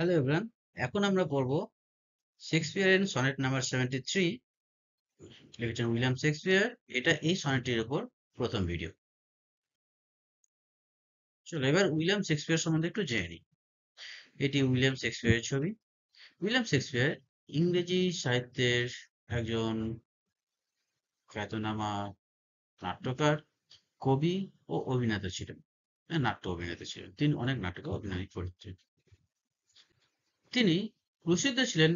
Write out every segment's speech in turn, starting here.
Hello everyone, এখন আমরা পড়ব শেক্সপিয়ারের সনেট নাম্বার 73 লিখেছেন উইলিয়াম শেক্সপিয়ার। এটা এই সনেটটির উপর প্রথম ভিডিও। চলো এবার উইলিয়াম শেক্সপিয়ার সম্বন্ধে একটু জেনে নিই। এটি উইলিয়াম শেক্সপিয়ারের ছবি। উইলিয়াম শেক্সপিয়ার ইংরেজি সাহিত্যের একজন খ্যাতনামা নাট্যকার, কবি ও অভিনেতা ছিলেন। নাট্য অভিনেতা ছিলেন। তিনি অনেক নাটকে অভিনয় করেছেন। তিনি প্রসিদ্ধ ছিলেন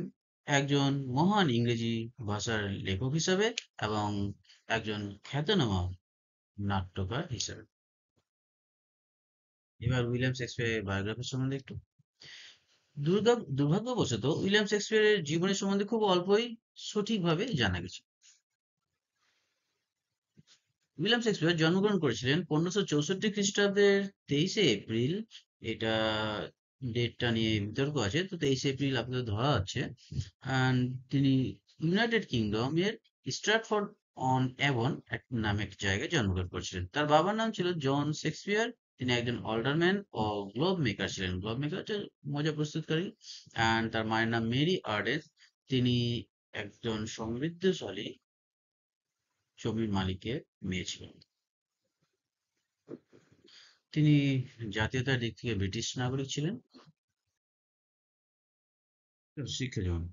একজন মহান ইংরেজি ভাষার লেখক হিসাবে এবং একজন খ্যাতনামা নাট্যকার হিসাবে। এবার উইলিয়াম শেক্সপিয়ারের বায়োগ্রাফি সম্বন্ধে একটু। দুর্ভাগ্যবশত উইলিয়াম শেক্সপিয়ারের জীবনের সম্বন্ধে খুব অল্পই সঠিকভাবে জানা গেছে। উইলিয়াম শেক্সপিয়ার জন্মগ্রহণ করেছিলেন 1564 খ্রিস্টাব্দের 23শে এপ্রিল। এটা ডেটটা নিয়ে বিতর্ক আছে, তো 23শে এপ্রিল আপাতত ধরা হচ্ছে। And তিনি ইউনাইটেড কিংডমের স্ট্র্যাটফোর্ড অন অ্যাভন নামে এক জায়গায় জন্মগ্রহণ করেছিলেন। তার বাবার নাম ছিল জন শেক্সপিয়ার। তিনি একজন অলডারম্যান ও গ্লোব মেকার ছিলেন। গ্লোব মেকার হচ্ছে মজা প্রস্তুতকারী। অ্যান্ড তার মায়ের নাম মেরি আর্ডেন। তিনি একজন সমৃদ্ধশালী জমির মালিকের মেয়ে ছিলেন। তিনি জাতীয়তার দিক থেকে ব্রিটিশ নাগরিক ছিলেন। শিক্ষা জীবন।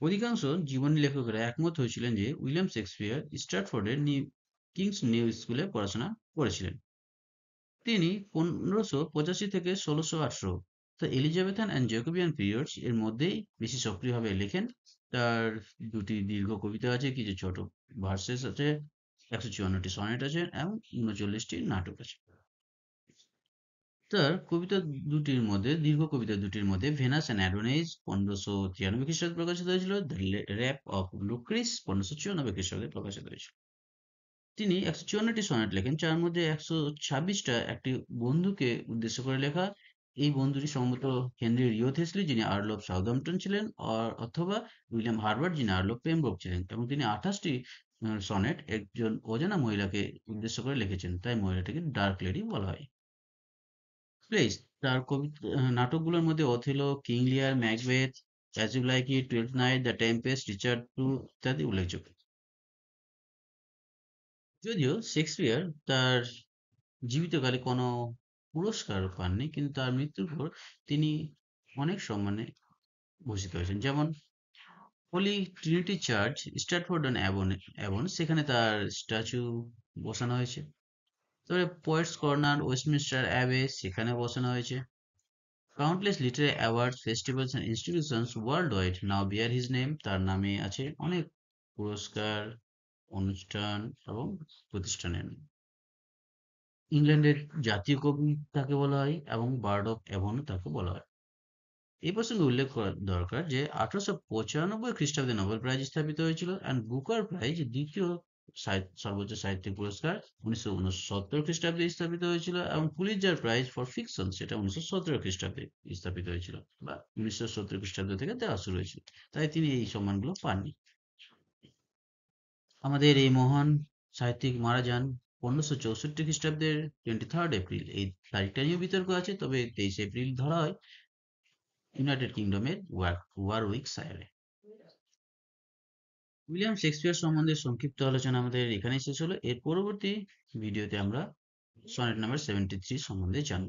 অধিকাংশ জীবনী লেখকরা একমত হয়েছিলেন যে উইলিয়াম শেক্সপিয়ার স্ট্র্যাটফোর্ডের কিংস নিউ স্কুলে পড়াশোনা করেছিলেন। তিনি 1585 থেকে 1618 the Elizabethan and Jacobian periods এর মধ্যেই বেশি সক্রিয়ভাবে লেখেন। তার দুটি দীর্ঘ কবিতা আছে, কিছু ছোট ভার্সেস আছে, 154টি সনেট আছে এবং 39টি নাটক আছে। তার দীর্ঘ কবিতা দুটির মধ্যে ভেনাস অ্যান্ড অ্যাডোনাইস 1593 খ্রিস্টাব্দে প্রকাশিত হয়েছিল। দ্য র্যাপ অফ লুক্রিস 1594 খ্রিস্টাব্দে প্রকাশিত হয়েছিল। তিনি 154টি সনেট লেখেন, যার মধ্যে 126টা একটি বন্ধুকে উদ্দেশ্য করে লেখা। এই বন্ধুটি সম্ভবত হেনরি রিও থেসলি, যিনি আর্ল অফ সাউদাম্পটন ছিলেন, অথবা উইলিয়াম হার্বার্ট, যিনি আর্ল অফ পেমব্রোক ছিলেন। এবং তিনি 28টি সনেট একজন অজানা মহিলাকে উদ্দেশ্য করে লিখেছেন, তাই মহিলাটিকে ডার্ক লেডি বলা হয়। প্লেস তার নাটকগুলোর মধ্যে Othello, King Lear, Macbeth, as you like it, twelfth night, the tempest, Richard two ইত্যাদি উল্লেখযোগ্য। যদিও শেক্সপিয়ার তার জীবিতকালে কোনো পুরস্কার পাননি, কিন্তু তার মৃত্যুর পর তিনি অনেক সম্মানে ভূষিত হয়েছেন। যেমন Holy Trinity Church, Stratford on Avon, সেখানে তার স্ট্যাচু বসানো হয়েছে। তবে পোয়েটস কর্নার, ওয়েস্টমিনস্টার অ্যাবে, সেখানে বসানো হয়েছে। Countless literary awards, festivals and institutions worldwide now bear his name. তার নামে আছে অনেক পুরস্কার, অনুষ্ঠান এবং প্রতিষ্ঠানের নাম। ইংল্যান্ডের জাতীয় কবি তাকে বলা হয় এবং বার্ড অফ অ্যাভন তাকে বলা হয়। এই প্রসঙ্গে উল্লেখ করা দরকার যে 1895 খ্রিস্টাব্দে নোবেল প্রাইজ স্থাপিত হয়েছিল অ্যান্ড বুকার প্রাইজ দ্বিতীয় সর্বোচ্চ সাহিত্যিক পুরস্কার 1969 খ্রিস্টাব্দে স্থাপিত হয়েছিল এবং পুলিৎজার প্রাইজ ফর ফিকশন সেটা 1917 খ্রিস্টাব্দে স্থাপিত হয়েছিল বা 1970 খ্রিস্টাব্দ থেকে দেওয়া শুরু হয়েছিল। তাই তিনি এই সম্মানগুলো পাননি। আমাদের এই মহান সাহিত্যিক মারা যান 1564 খ্রিস্টাব্দের 23rd এপ্রিল। এই তারিখটা নিয়েও বিতর্ক আছে, তবে 23 এপ্রিল ধরা হয় ইউনাইটেড কিংডমের ওয়ারউইকশায়ারে। উইলিয়াম শেক্সপিয়ার সম্বন্ধে সংক্ষিপ্ত আলোচনা আমাদের এখানেই শেষ হলো। এর পরবর্তী ভিডিওতে আমরা সনেট নাম্বার 73 সম্বন্ধে জানব।